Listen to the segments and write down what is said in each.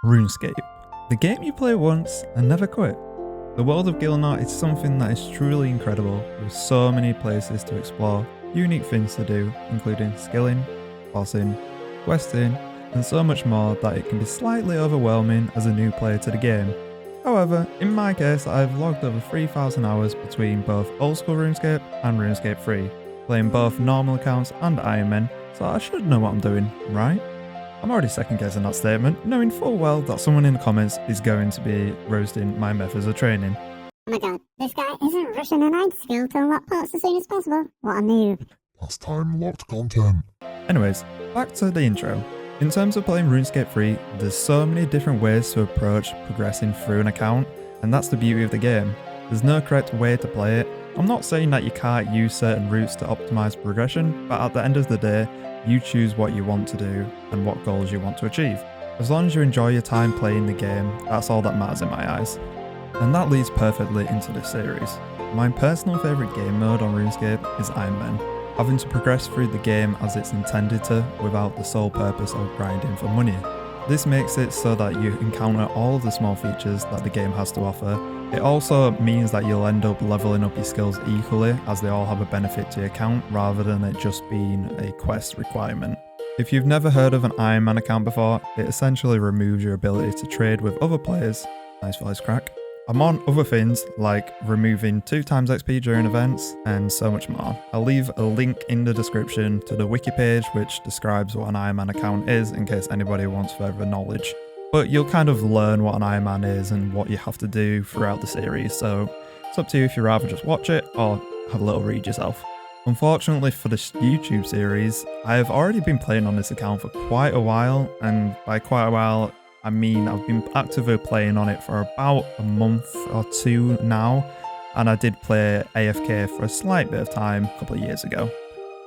Runescape, the game you play once and never quit. The world of Gilnot is something that is truly incredible, with so many places to explore, unique things to do, including skilling, bossing, questing, and so much more that it can be slightly overwhelming as a new player to the game. However, in my case, I've logged over 3,000 hours between both old school RuneScape and RuneScape 3, playing both normal accounts and Ironman, so I should know what I'm doing, right? I'm already second guessing that statement, knowing full well that someone in the comments is going to be roasting my methods of training. Oh my god, this guy isn't rushing an ice skill to unlock parts as soon as possible. What a noob. Last time locked content. Anyways, back to the intro. In terms of playing RuneScape 3, there's so many different ways to approach progressing through an account, and that's the beauty of the game. There's no correct way to play it. I'm not saying that you can't use certain routes to optimize progression, but at the end of the day, you choose what you want to do and what goals you want to achieve. As long as you enjoy your time playing the game, that's all that matters in my eyes. And that leads perfectly into this series. My personal favourite game mode on RuneScape is Ironman, having to progress through the game as it's intended to without the sole purpose of grinding for money. This makes it so that you encounter all of the small features that the game has to offer. It also means that you'll end up leveling up your skills equally, as they all have a benefit to your account rather than it just being a quest requirement. If you've never heard of an Ironman account before, it essentially removes your ability to trade with other players. Nice voice crack. Among other things like removing 2x XP during events and so much more. I'll leave a link in the description to the wiki page which describes what an Ironman account is in case anybody wants further knowledge. But you'll kind of learn what an Ironman is and what you have to do throughout the series, so it's up to you if you'd rather just watch it or have a little read yourself. Unfortunately for this YouTube series, I have already been playing on this account for quite a while, and by quite a while I mean I've been actively playing on it for about a month or two now, and I did play AFK for a slight bit of time a couple of years ago.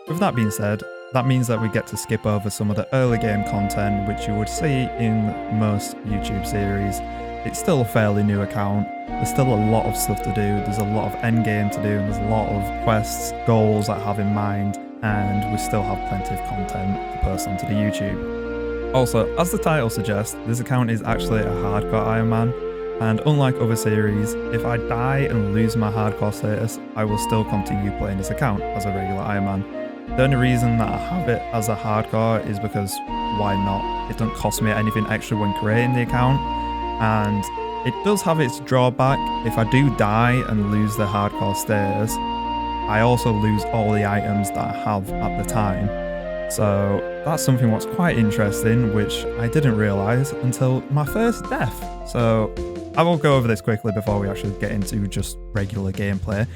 With that being said, that means that we get to skip over some of the early game content which you would see in most YouTube series. It's still a fairly new account, there's still a lot of stuff to do, there's a lot of endgame to do, and there's a lot of quests, goals I have in mind, and we still have plenty of content to post onto the YouTube. Also, as the title suggests, this account is actually a hardcore Ironman, and unlike other series, if I die and lose my hardcore status, I will still continue playing this account as a regular Ironman. The only reason that I have it as a hardcore is because why not? It doesn't cost me anything extra when creating the account, and it does have its drawback. If I do die and lose the hardcore status, I also lose all the items that I have at the time. So that's something what's quite interesting, which I didn't realise until my first death. So I will go over this quickly before we actually get into just regular gameplay.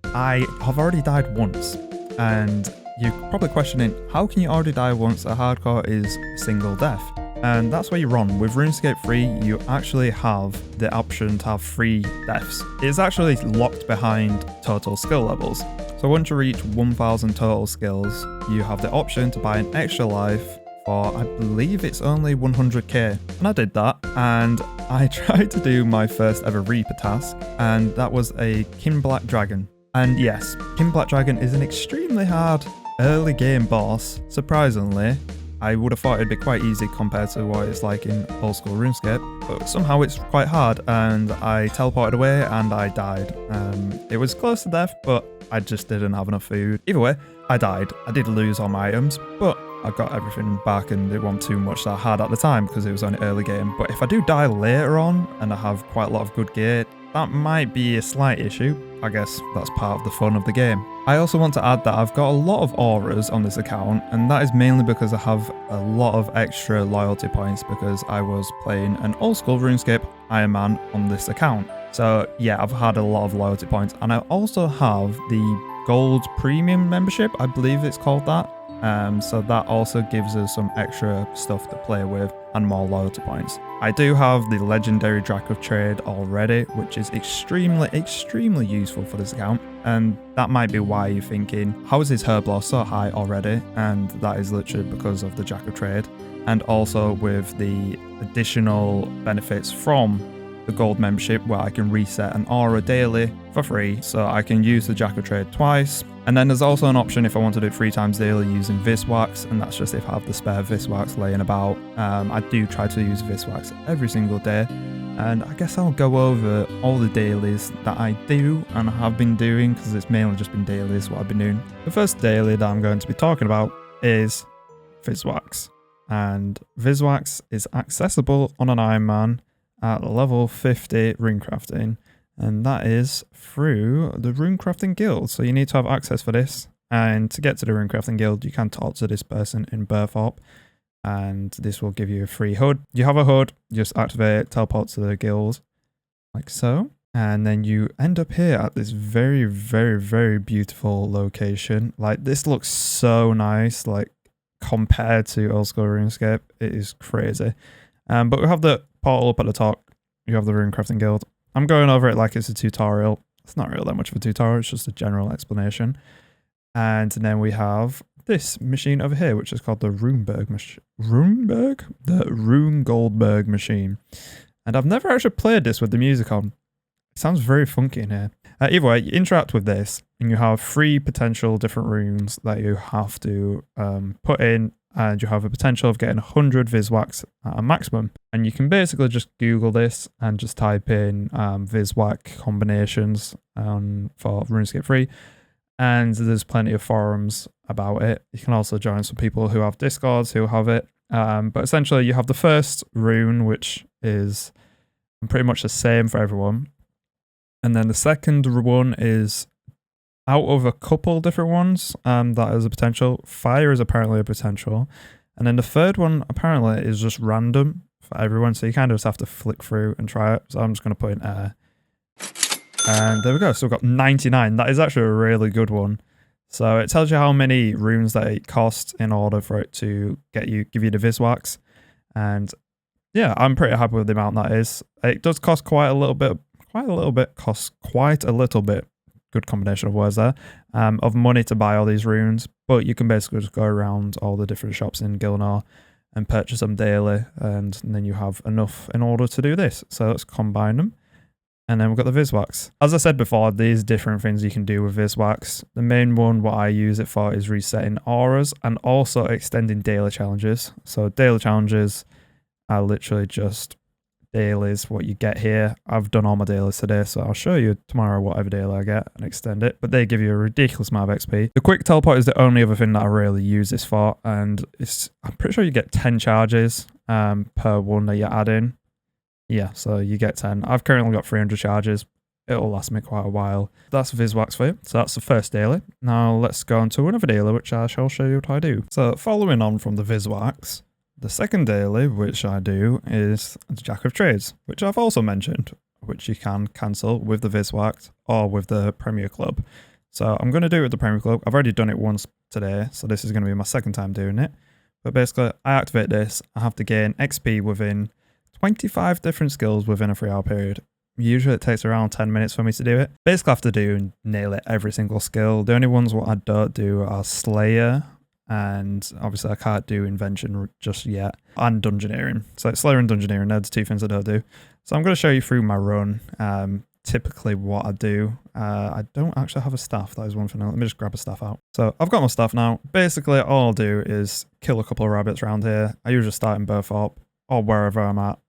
I have already died once, and you're probably questioning, how can you already die once? A hardcore is a single death. And that's where you're wrong. With RuneScape 3, you actually have the option to have 3 deaths. It's actually locked behind total skill levels. So once you reach 1000 total skills, you have the option to buy an extra life for, I believe it's only 100k. And I did that, and I tried to do my first ever Reaper task, and that was a King Black Dragon. And yes, King Black Dragon is an extremely hard early game boss. Surprisingly, I would have thought it'd be quite easy compared to what it's like in old school RuneScape, but somehow it's quite hard, and I teleported away and I died. It was close to death, but I just didn't have enough food. Either way, I died. I did lose all my items, but I got everything back, and it wasn't too much that I had at the time because it was only early game. But if I do die later on and I have quite a lot of good gear, that might be a slight issue. I guess that's part of the fun of the game. I also want to add that I've got a lot of auras on this account, and that is mainly because I have a lot of extra loyalty points because I was playing an old school RuneScape Ironman on this account. So yeah, I've had a lot of loyalty points, and I also have the Gold Premium membership, I believe it's called that. So that also gives us some extra stuff to play with and more loyalty points. I do have the legendary Jack of Trade already, which is extremely useful for this account, and that might be why you're thinking, how is his herb loss so high already? And that is literally because of the Jack of Trade, and also with the additional benefits from the gold membership where I can reset an aura daily for free, so I can use the Jack of Trade twice. And then there's also an option if I want to do it 3 times daily using Viswax, and that's just if I have the spare Viswax laying about. I do try to use Viswax every single day, and I guess I'll go over all the dailies that I do and have been doing, because it's mainly just been dailies what I've been doing. The first daily that I'm going to be talking about is Viswax. And Viswax is accessible on an Ironman at level 50 runecrafting, and that is through the runecrafting guild. So you need to have access for this, and to get to the runecrafting guild you can talk to this person in Berthorpe, and this will give you a free HUD. You have a HUD, just activate it, teleport to the guild like so, and then you end up here at this very, very, very beautiful location. Like, this looks so nice, like compared to old school RuneScape. It is crazy. But we have the portal up at the top. You have the runecrafting guild. I'm going over it like it's a tutorial. It's not really that much of a tutorial, it's just a general explanation. And then we have this machine over here, which is called the Runeberg machine. Runeberg? The Rune Goldberg machine. And I've never actually played this with the music on. It sounds very funky in here. Either way, you interact with this, and you have 3 potential different runes that you have to put in, and you have a potential of getting 100 Viswax at a maximum. And you can basically just Google this and just type in Viswax combinations for RuneScape 3, and there's plenty of forums about it. You can also join some people who have Discords who have it. But essentially, you have the first rune, which is pretty much the same for everyone. And then the second one is out of a couple different ones that is a potential. Fire is apparently a potential. And then the third one apparently is just random for everyone. So you kind of just have to flick through and try it. So I'm just going to put in air. And there we go. So we've got 99. That is actually a really good one. So it tells you how many runes that it costs in order for it to give you the Viswax. And yeah, I'm pretty happy with the amount that is. It does cost quite a little bit. Good combination of words there, of money to buy all these runes, but you can basically just go around all the different shops in Gilnor and purchase them daily, and then you have enough in order to do this. So let's combine them, and then we've got the Viswax. As I said before, these different things you can do with Viswax. The main one, what I use it for, is resetting auras and also extending daily challenges. So daily challenges are literally just dailies, what you get here. I've done all my dailies today, so I'll show you tomorrow whatever daily I get and extend it, but they give you a ridiculous amount of XP. The quick teleport is the only other thing that I really use this for, and I'm pretty sure you get 10 charges per one that you add in. Yeah, so you get 10. I've currently got 300 charges. It'll last me quite a while. That's Viswax for you. So that's the first daily. Now let's go on to another daily, which I shall show you what I do. So following on from the Viswax, the second daily, which I do, is the Jack of Trades, which I've also mentioned, which you can cancel with the Viswax or with the Premier Club. So I'm going to do it with the Premier Club. I've already done it once today, so this is going to be my second time doing it. But basically, I activate this. I have to gain XP within 25 different skills within a 3-hour period. Usually it takes around 10 minutes for me to do it. Basically, I have to do nearly every single skill. The only ones what I don't do are Slayer, and obviously I can't do Invention just yet, and Dungeoneering. So it's Slayer and Dungeoneering, they're the 2 things I don't do. So I'm going to show you through my run, typically what I do. I don't actually have a staff, that is one thing. Let me just grab a staff out. So I've got my staff now. Basically all I'll do is kill a couple of rabbits around here. I usually start in Berthorpe or wherever I'm at.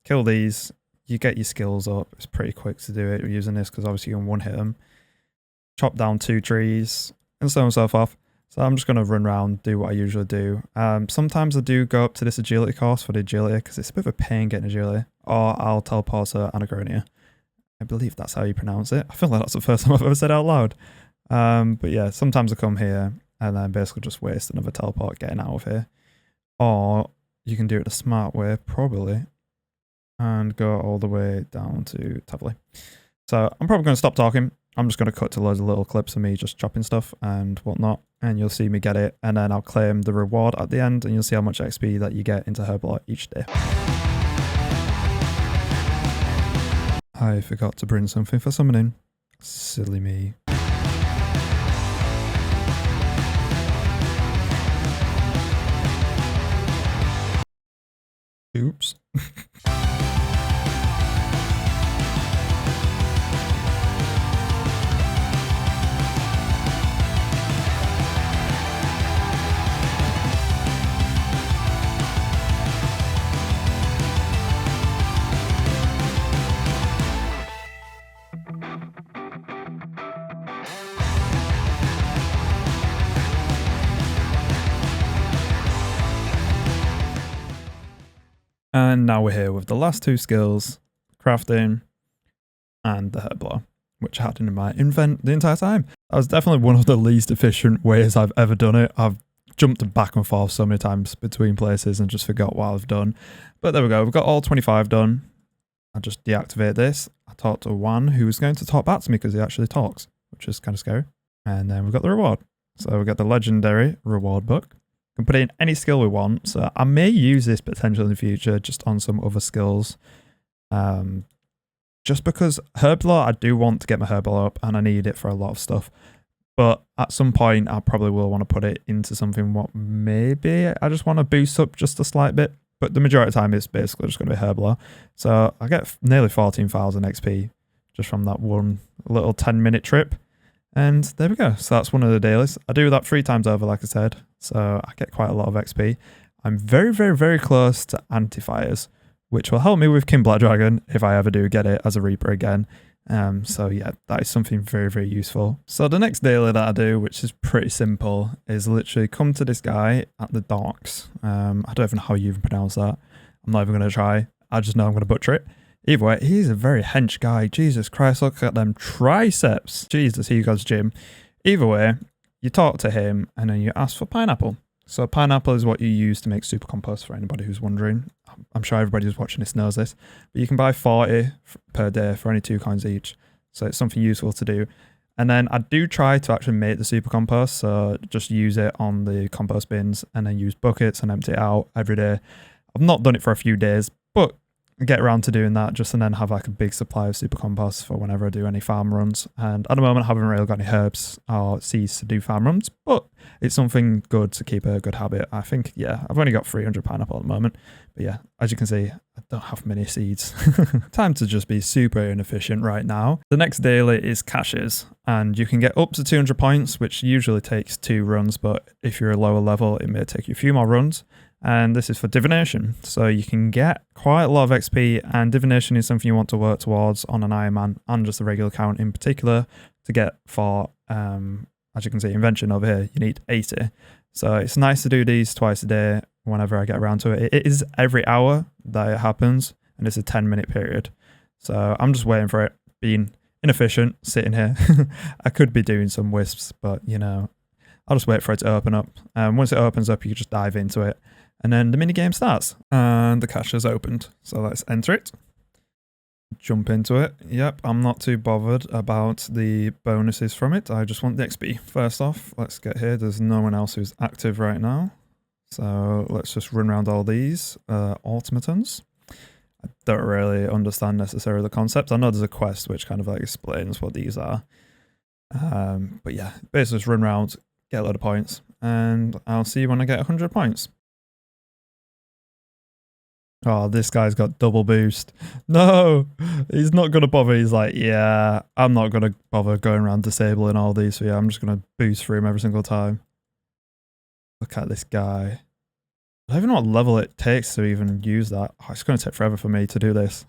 Kill these, you get your skills up. It's pretty quick to do it using this because obviously you can one hit them. Chop down 2 trees and so on and so forth. So I'm just going to run around, do what I usually do. Sometimes I do go up to this agility course for the agility because it's a bit of a pain getting agility. Or I'll teleport to Anagronia. I believe that's how you pronounce it. I feel like that's the first time I've ever said it out loud. But yeah, sometimes I come here and then basically just waste another teleport getting out of here. Or you can do it the smart way, probably, and go all the way down to Tavley. So I'm probably going to stop talking. I'm just going to cut to loads of little clips of me just chopping stuff and whatnot, and you'll see me get it, and then I'll claim the reward at the end, and you'll see how much XP that you get into Herbalite each day. I forgot to bring something for summoning. Silly me. Oops. And now we're here with the last two skills, crafting and the herbler, which I had in my invent the entire time. That was definitely one of the least efficient ways I've ever done it. I've jumped back and forth so many times between places and just forgot what I've done. But there we go, we've got all 25 done. I just deactivate this. I talked to one who was going to talk back to me because he actually talks, which is kind of scary. And then we've got the reward. So we've got the legendary reward book. We can put in any skill we want. So I may use this potentially in the future just on some other skills. Just because Herbler, I do want to get my Herbler up and I need it for a lot of stuff. But at some point, I probably will want to put it into something what maybe I just want to boost up just a slight bit. But the majority of the time, it's basically just going to be Herbler. So I get nearly 14,000 XP just from that one little 10-minute trip. And there we go. So that's one of the dailies. I do that 3 times over, like I said. So I get quite a lot of XP. I'm very, very, very close to Antifires, which will help me with King Black Dragon if I ever do get it as a Reaper again. So yeah, that is something very, very useful. So the next daily that I do, which is pretty simple, is literally come to this guy at the docks. I don't even know how you even pronounce that. I'm not even going to try. I just know I'm going to butcher it. Either way, he's a very hench guy. Jesus Christ, look at them triceps. Jesus, he goes gym. Either way, you talk to him and then you ask for pineapple. So pineapple is what you use to make super compost, for anybody who's wondering. I'm sure everybody who's watching this knows this. But you can buy 40 per day for only 2 coins each. So it's something useful to do. And then I do try to actually make the super compost. So just use it on the compost bins and then use buckets and empty it out every day. I've not done it for a few days, but get around to doing that just and then have like a big supply of super compost for whenever I do any farm runs. And at the moment I haven't really got any herbs or seeds to do farm runs, but it's something good to keep a good habit. I think, yeah, I've only got 300 pineapple at the moment, but yeah, as you can see, I don't have many seeds. Time to just be super inefficient right now. The next daily is caches, and you can get up to 200 points, which usually takes 2 runs, but if you're a lower level, it may take you a few more runs. And this is for Divination. So you can get quite a lot of XP, and Divination is something you want to work towards on an Ironman and just a regular account in particular to get for, as you can see, Invention over here, you need 80. So it's nice to do these twice a day whenever I get around to it. It is every hour that it happens, and it's a 10-minute period. So I'm just waiting for it, being inefficient, sitting here. I could be doing some wisps, but you know, I'll just wait for it to open up. Once it opens up, you can just dive into it. And then the minigame starts. And the cache has opened. So let's enter it. Jump into it. Yep, I'm not too bothered about the bonuses from it. I just want the XP. First off, let's get here. There's no one else who's active right now. So let's just run around all these automatons. I don't really understand necessarily the concept. I know there's a quest which kind of like explains what these are. But yeah, basically just run around, get a load of points. And I'll see you when I get 100 points. Oh, this guy's got double boost. No, he's not going to bother. He's like, yeah, I'm not going to bother going around disabling all these. So yeah, I'm just going to boost through him every single time. Look at this guy. I don't even know what level it takes to even use that. Oh, it's going to take forever for me to do this.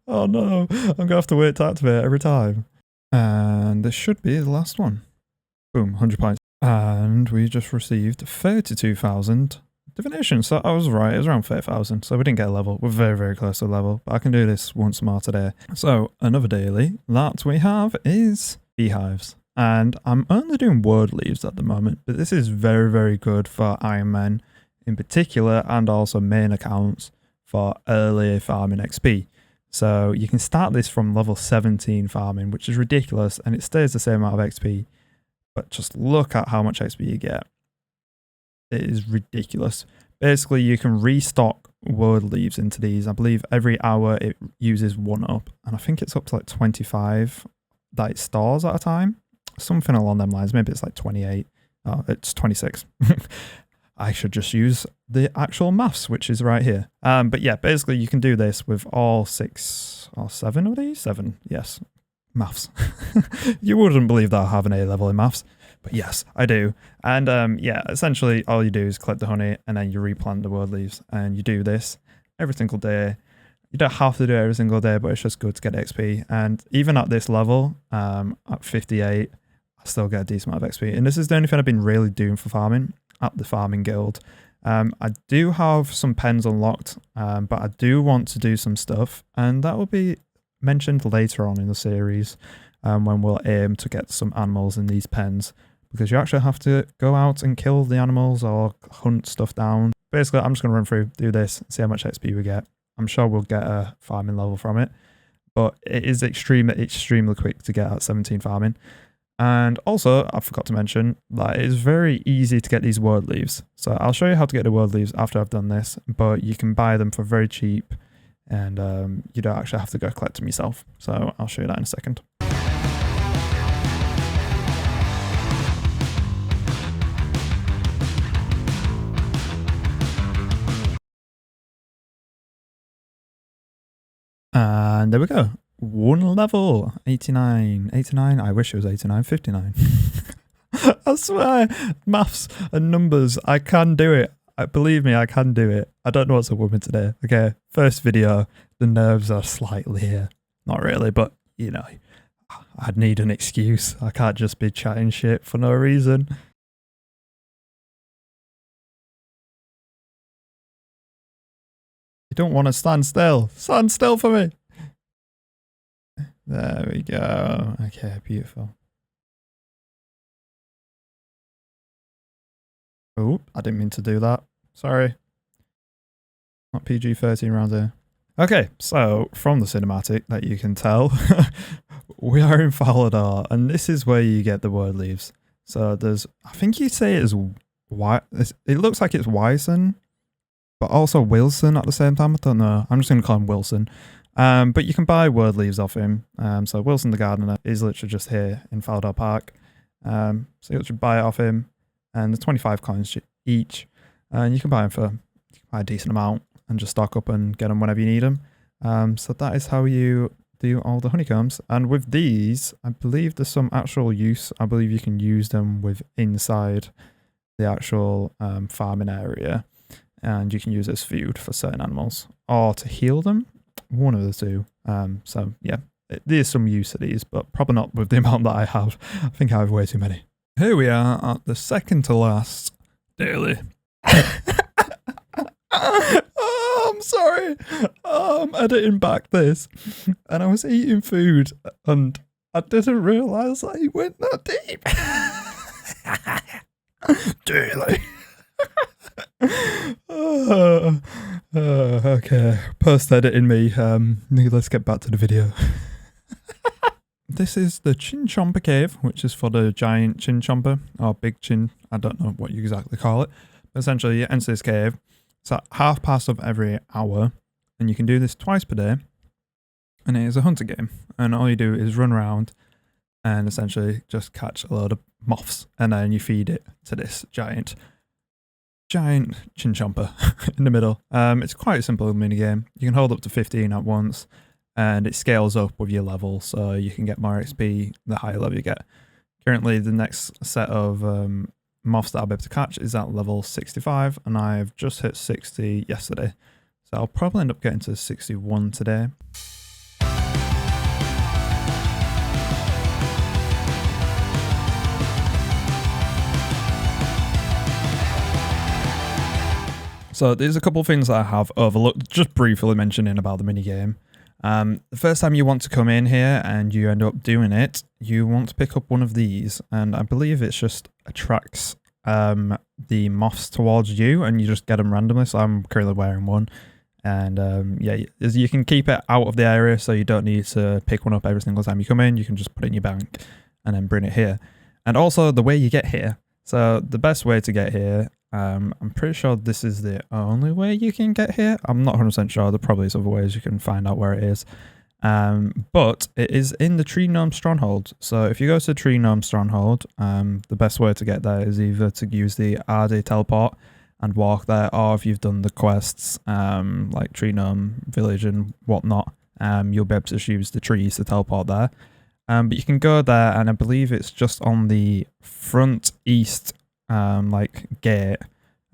Oh no, I'm going to have to wait to activate it every time. And this should be the last one. Boom, 100 points. And we just received 32,000 Divination. So I was right, it was around 30,000. So we didn't get a level. We're very, very close to a level. But I can do this once more today. So another daily that we have is Beehives. And I'm only doing word leaves at the moment. But this is very, very good for Ironman in particular, and also main accounts for early farming XP. So you can start this from level 17 farming, which is ridiculous. And it stays the same amount of XP. But just look at how much XP you get. It is ridiculous. Basically, you can restock word leaves into these. I believe every hour it uses 1 up. And I think it's up to like 25 that it stores at a time. Something along them lines. Maybe it's like 28. Oh, it's 26. I should just use the actual maths, which is right here. But yeah, basically you can do this with all 6 or 7 of these. 7, yes. Maths. You wouldn't believe that I have an A level in maths. But yes, I do. And yeah, essentially all you do is collect the honey and then you replant the word leaves. And you do this every single day. You don't have to do it every single day, but it's just good to get XP. And even at this level, at 58, I still get a decent amount of XP. And this is the only thing I've been really doing for farming at the farming guild. I do have some pens unlocked, but I do want to do some stuff, and that will be mentioned later on in the series when we'll aim to get some animals in these pens, because you actually have to go out and kill the animals or hunt stuff down. Basically, I'm just going to run through, do this, see how much XP we get. I'm sure we'll get a farming level from it, but it is extremely quick to get at 17 farming. And also, I forgot to mention that it is very easy to get these word leaves. So I'll show you how to get the word leaves after I've done this, but you can buy them for very cheap, and you don't actually have to go collect them yourself. So I'll show you that in a second. And there we go. One level. 89. 89. I wish it was 89. 59. I swear. Maths and numbers. I can do it. Believe me, I can do it. I don't know what's up with me today. Okay. First video. The nerves are slightly here. Not really, but you know, I'd need an excuse. I can't just be chatting shit for no reason. You don't want to stand still. Stand still for me. There we go. Okay, beautiful. Oh, I didn't mean to do that. Sorry. Not PG-13 around here. Okay, so from the cinematic that you can tell, we are in Faladar, and this is where you get the word leaves. So there's, I think you say it as it looks like it's Wyson, but also Wilson at the same time. I don't know. I'm just going to call him Wilson. But you can buy word leaves off him. So Wilson the gardener is literally just here in Faladar Park. So you literally buy it off him, and there's 25 coins each, and you can buy them for a decent amount and just stock up and get them whenever you need them. So that is how you do all the honeycombs. And with these, I believe there's some actual use. I believe you can use them with inside the actual farming area, and you can use it as food for certain animals or to heal them. One of the two. So yeah, there's some use of these, but probably not with the amount that I have. I think I have way too many. Here we are at the second to last daily. Oh, I'm sorry. I'm editing back this, and I was eating food, and I didn't realise that he went that deep. Daily. Okay, post-editing me. Let's get back to the video. This is the Chin Chomper Cave, which is for the giant chin chomper, or big chin, I don't know what you exactly call it. But essentially, you enter this cave. It's at 1/2 of every hour, and you can do this twice per day. And it is a hunter game, and all you do is run around and essentially just catch a load of moths, and then you feed it to this giant chin chomper in the middle. It's quite a simple mini game. You can hold up to 15 at once, and it scales up with your level, so you can get more XP the higher level you get. Currently, the next set of moths that I'll be able to catch is at level 65, and I've just hit 60 yesterday, so I'll probably end up getting to 61 today. So there's a couple of things that I have overlooked, just briefly mentioning about the minigame. The first time you want to come in here and you end up doing it, you want to pick up one of these, and I believe it just attracts the moths towards you, and you just get them randomly. So I'm currently wearing one, and yeah, you can keep it out of the area, so you don't need to pick one up every single time you come in. You can just put it in your bank and then bring it here. And also the way you get here. So the best way to get here, I'm pretty sure this is the only way you can get here. I'm not 100% sure. There probably is other ways you can find out where it is. But it is in the Tree Gnome Stronghold. So if you go to Tree Gnome Stronghold, the best way to get there is either to use the RD teleport and walk there, or if you've done the quests, like Tree Gnome Village and whatnot, you'll be able to just use the trees to teleport there. But you can go there, and I believe it's just on the front east like gate,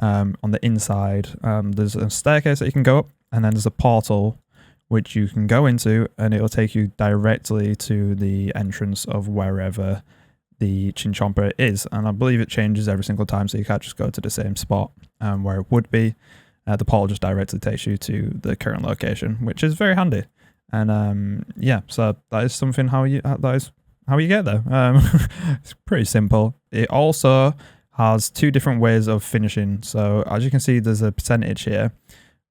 on the inside. There's a staircase that you can go up, and then there's a portal which you can go into, and it'll take you directly to the entrance of wherever the Chinchomper is, and I believe it changes every single time, so you can't just go to the same spot where it would be. The portal just directly takes you to the current location, which is very handy. And yeah, so that is something how you get there. It's pretty simple. It also has two different ways of finishing. So as you can see, there's a percentage here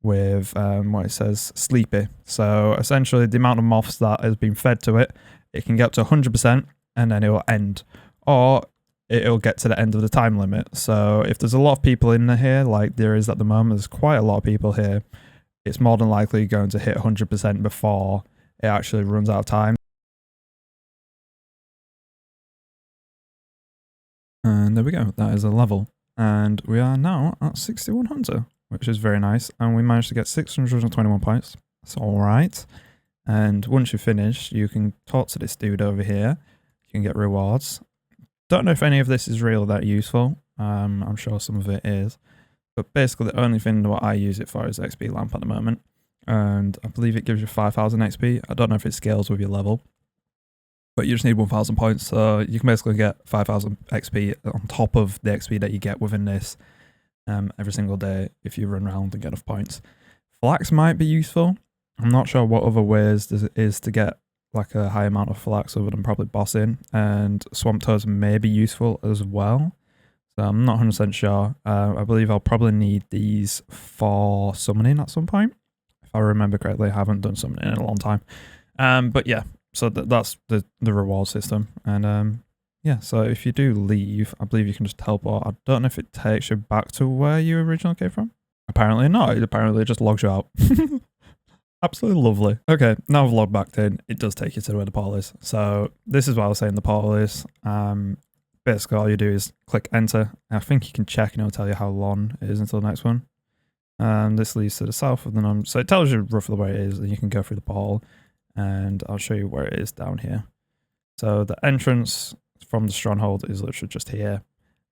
with what it says sleepy. So essentially the amount of moths that has been fed to it, it can get up to 100% and then it will end, or it'll get to the end of the time limit. So if there's a lot of people in here, like there is at the moment, there's quite a lot of people here, it's more than likely going to hit 100% before it actually runs out of time. And there we go, that is a level. And we are now at 61 Hunter, which is very nice. And we managed to get 621 points. That's alright. And once you finish, you can talk to this dude over here. You can get rewards. Don't know if any of this is really that useful. I'm sure some of it is. But basically the only thing that I use it for is XP lamp at the moment. And I believe it gives you 5,000 XP. I don't know if it scales with your level. But you just need 1,000 points, so you can basically get 5,000 XP on top of the XP that you get within this every single day if you run around and get enough points. Flax might be useful. I'm not sure what other ways there is to get like a high amount of flax other than probably bossing, and swamp toads may be useful as well. So I'm not 100% sure. I believe I'll probably need these for summoning at some point. If I remember correctly, I haven't done summoning in a long time. But yeah. So that's the reward system. And yeah, so if you do leave, I believe you can just teleport. I don't know if it takes you back to where you originally came from. Apparently not. It apparently just logs you out. Absolutely lovely. Okay, now I've logged back in. It does take you to where the portal is. So this is what I was saying the portal is. Basically all you do is click enter. I think you can check and it'll tell you how long it is until the next one. And this leads to the south of the number. So it tells you roughly where it is, and you can go through the portal. And I'll show you where it is down here. So the entrance from the stronghold is literally just here,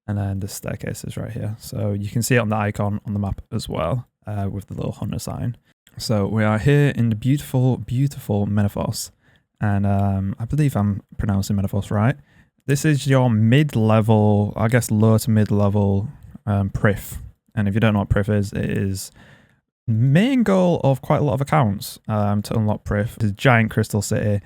and then the staircase is right here. So you can see it on the icon on the map as well, with the little hunter sign. So we are here in the beautiful, beautiful Menaphos, and I believe I'm pronouncing Menaphos right. This is your mid-level, I guess low to mid-level Prif, and if you don't know what Prif is, it is main goal of quite a lot of accounts to unlock Prif. It's a giant crystal city,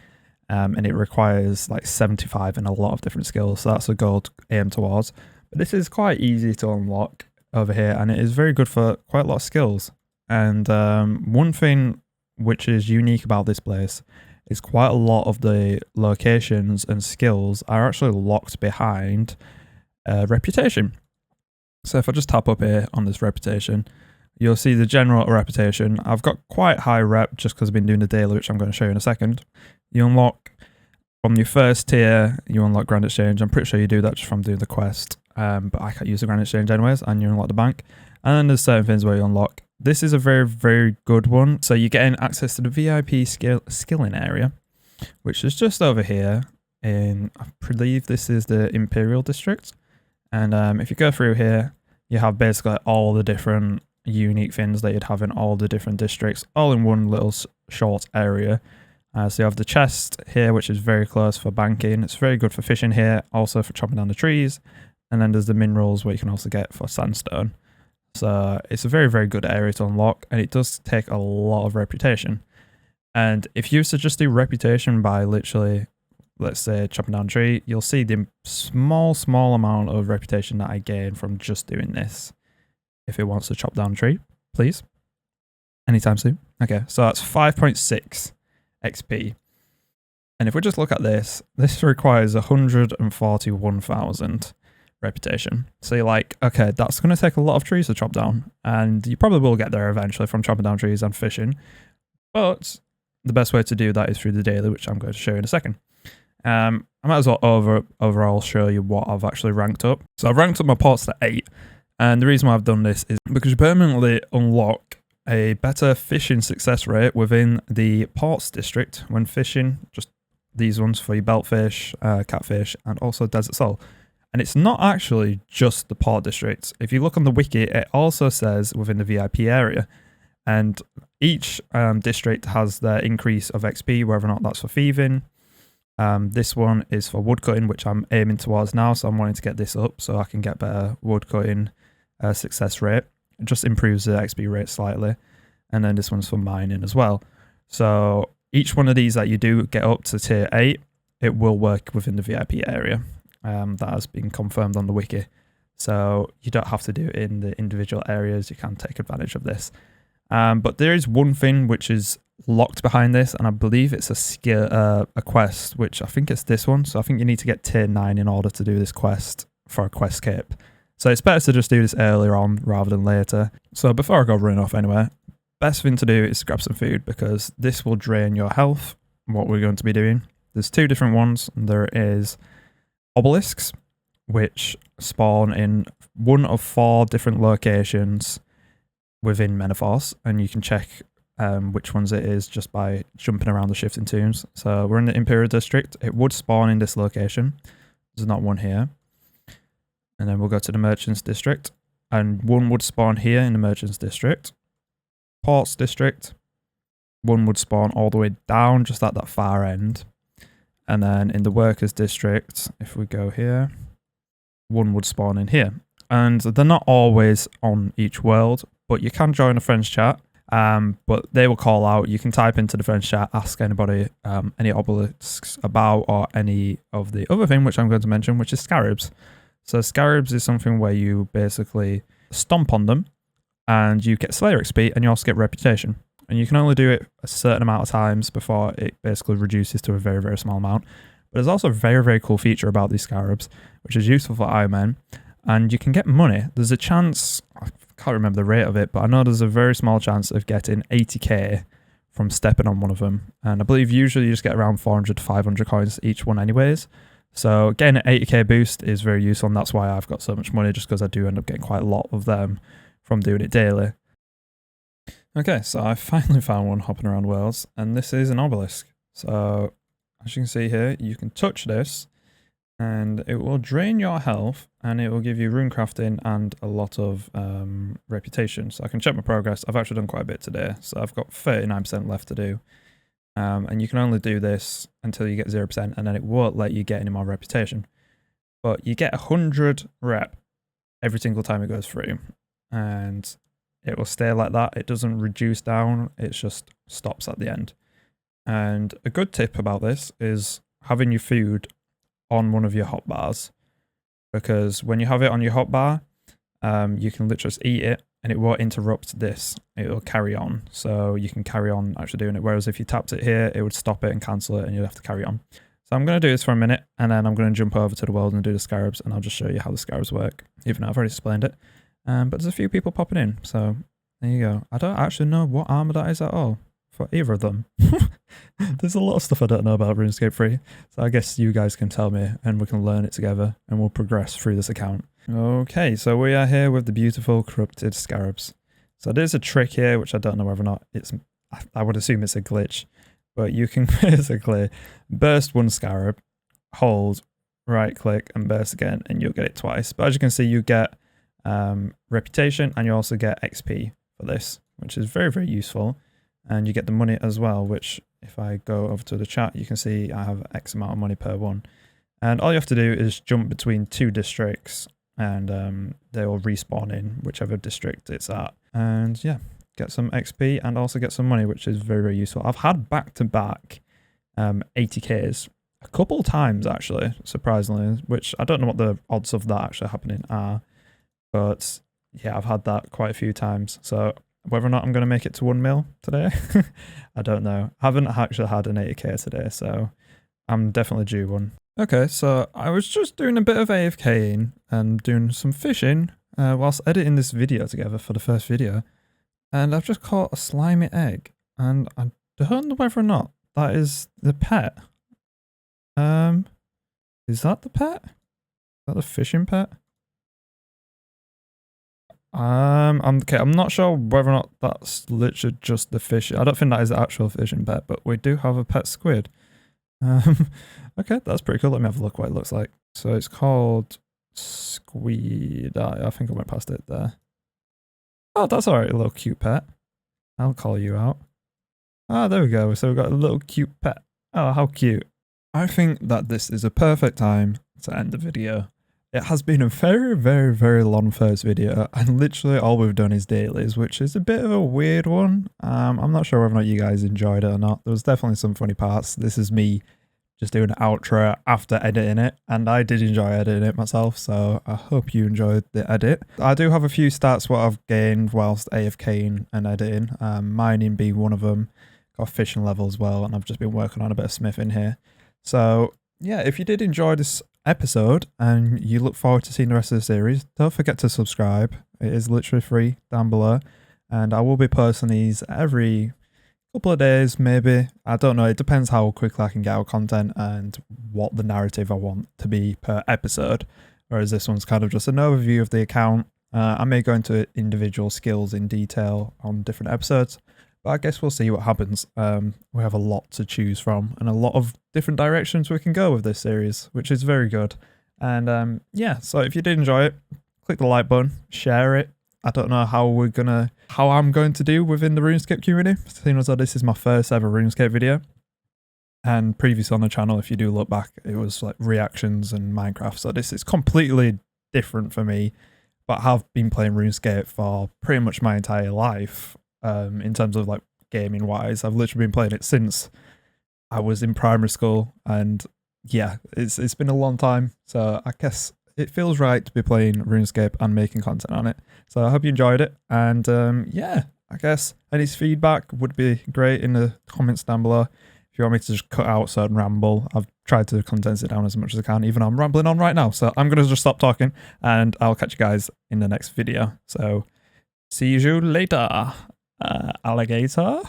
and it requires like 75 and a lot of different skills, so that's a goal to aim towards. But this is quite easy to unlock over here, and it is very good for quite a lot of skills. And one thing which is unique about this place is quite a lot of the locations and skills are actually locked behind reputation. So if I just tap up here on this reputation, you'll see the general reputation. I've got quite high rep just because I've been doing the daily, which I'm going to show you in a second. You unlock from your first tier, you unlock Grand Exchange. I'm pretty sure you do that just from doing the quest, but I can't use the Grand Exchange anyways, and you unlock the bank. And then there's certain things where you unlock. This is a very, very good one. So you're getting access to the VIP skilling area, which is just over here in, I believe this is the Imperial District. And if you go through here, you have basically all the different unique things that you'd have in all the different districts, all in one little short area. So you have the chest here, which is very close for banking. It's very good for fishing here, also for chopping down the trees. And then there's the minerals where you can also get for sandstone. So it's a very, very good area to unlock, and it does take a lot of reputation. And if you used to just do reputation by literally, let's say, chopping down a tree, you'll see the small amount of reputation that I gain from just doing this. If it wants to chop down a tree, please. Anytime soon. Okay, so that's 5.6 XP. And if we just look at this, this requires 141,000 reputation. So you're like, okay, that's going to take a lot of trees to chop down. And you probably will get there eventually from chopping down trees and fishing. But the best way to do that is through the daily, which I'm going to show you in a second. I might as well overall show you what I've actually ranked up. So I've ranked up my ports to 8. And the reason why I've done this is because you permanently unlock a better fishing success rate within the ports district when fishing, just these ones for your beltfish, catfish, and also desert sole. And it's not actually just the port districts. If you look on the wiki, it also says within the VIP area. And each district has their increase of XP, whether or not that's for thieving, This one is for wood cutting, which I'm aiming towards now, so I'm wanting to get this up so I can get better wood cutting success rate. It just improves the XP rate slightly. And then this one's for mining as well. So each one of these that you do get up to tier 8, it will work within the VIP area. That has been confirmed on the wiki. So you don't have to do it in the individual areas. You can take advantage of this. But there is one thing which is locked behind this, and I believe it's a skill, a quest, which I think it's this one. So I think you need to get tier 9 in order to do this quest for a quest cape. So it's better to just do this earlier on rather than later. So before I go running off anywhere, best thing to do is grab some food, because this will drain your health. What we're going to be doing, there's 2 different ones. There is obelisks, which spawn in one of 4 different locations within Menaphos, and you can check which ones it is just by jumping around the shifting tombs. So we're in the Imperial District. It would spawn in this location. There's not one here. And then we'll go to the Merchants District, and one would spawn here in the Merchants District. Ports District, one would spawn all the way down just at that far end. And then in the Workers District, if we go here, one would spawn in here. And they're not always on each world, but you can join a friend's chat. But they will call out. You can type into the friend's chat, ask anybody any obelisks about, or any of the other thing which I'm going to mention, which is scarabs. So scarabs is something where you basically stomp on them and you get Slayer XP, and you also get reputation. And you can only do it a certain amount of times before it basically reduces to a very, very small amount. But there's also a very, very cool feature about these scarabs, which is useful for Ironman. And you can get money. There's a chance, I can't remember the rate of it, but I know there's a very small chance of getting 80k from stepping on one of them. And I believe usually you just get around 400 to 500 coins each one anyways. So getting an 80k boost is very useful, and that's why I've got so much money, just because I do end up getting quite a lot of them from doing it daily. Okay, so I finally found one hopping around worlds, and this is an obelisk. So as you can see here, you can touch this, and it will drain your health, and it will give you rune crafting and a lot of reputation. So I can check my progress. I've actually done quite a bit today, so I've got 39% left to do. And you can only do this until you get 0%, and then it won't let you get any more reputation. But you get 100 rep every single time it goes through, and it will stay like that. It doesn't reduce down, it just stops at the end. And a good tip about this is having your food on one of your hotbars, because when you have it on your hotbar, you can literally just eat it and it won't interrupt this. It will carry on. So you can carry on actually doing it. Whereas if you tapped it here, it would stop it and cancel it, and you'd have to carry on. So I'm going to do this for a minute, and then I'm going to jump over to the world and do the scarabs, and I'll just show you how the scarabs work, even though I've already explained it. But there's a few people popping in, so there you go. I don't actually know what armor that is at all for either of them. There's a lot of stuff I don't know about RuneScape 3, so I guess you guys can tell me, and we can learn it together, and we'll progress through this account. Okay, so we are here with the beautiful corrupted scarabs. So there's a trick here, which I don't know whether or not it's, I would assume it's a glitch, but you can basically burst one scarab, hold, right click, and burst again, and you'll get it twice. But as you can see, you get reputation, and you also get XP for this, which is very, very useful. And you get the money as well, which if I go over to the chat, you can see I have X amount of money per one. And all you have to do is jump between 2 districts, and they will respawn in whichever district it's at. And yeah, get some XP and also get some money, which is very, very useful. I've had back-to-back 80Ks a couple times, actually, surprisingly, which I don't know what the odds of that actually happening are. But yeah, I've had that quite a few times. So whether or not I'm going to make it to 1 mil today, I don't know. I haven't actually had an 80k today, so I'm definitely due one. Okay, so I was just doing a bit of AFKing and doing some fishing whilst editing this video together for the first video, and I've just caught a slimy egg, and I don't know whether or not that is the pet. Is that the pet? Is that the fishing pet? I'm not sure whether or not that's literally just the fish. I don't think that is the actual fishing pet, but we do have a pet squid. Okay, that's pretty cool. Let me have a look what it looks like. So it's called Squid. I think I went past it there. Oh, that's alright, a little cute pet. I'll call you out. Ah, there we go. So we've got a little cute pet. Oh, how cute. I think that this is a perfect time to end the video. It has been a very, very, very long first video, and literally all we've done is dailies, which is a bit of a weird one. I'm not sure whether or not you guys enjoyed it or not. There was definitely some funny parts. This is me just doing an outro after editing it, and I did enjoy editing it myself, so I hope you enjoyed the edit. I do have a few stats what I've gained whilst AFKing and editing, mining being one of them. Got a fishing level as well, and I've just been working on a bit of smithing here. So yeah, if you did enjoy this episode and you look forward to seeing the rest of the series, don't forget to subscribe. It is literally free down below, and I will be posting these every couple of days, maybe. I don't know, it depends how quickly I can get out content and what the narrative I want to be per episode, whereas this one's kind of just an overview of the account. I may go into individual skills in detail on different episodes, but I guess we'll see what happens. We have a lot to choose from and a lot of different directions we can go with this series, which is very good. And yeah, so if you did enjoy it, click the like button, share it. I don't know how I'm going to do within the RuneScape community, seeing as though this is my first ever RuneScape video. And previous on the channel, if you do look back, it was like reactions and Minecraft. So this is completely different for me, but I have been playing RuneScape for pretty much my entire life. In terms of like gaming wise, I've literally been playing it since I was in primary school, and yeah, it's been a long time. So I guess it feels right to be playing RuneScape and making content on it. So I hope you enjoyed it, and yeah, I guess any feedback would be great in the comments down below. If you want me to just cut out certain ramble, I've tried to condense it down as much as I can, even though I'm rambling on right now. So I'm going to just stop talking, and I'll catch you guys in the next video. So see you later. Alligator?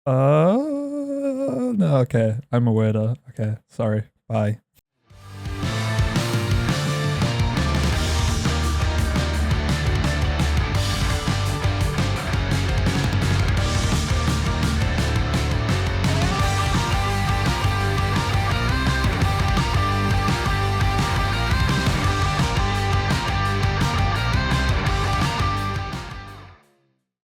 No, okay. I'm a weirdo. Okay, sorry. Bye.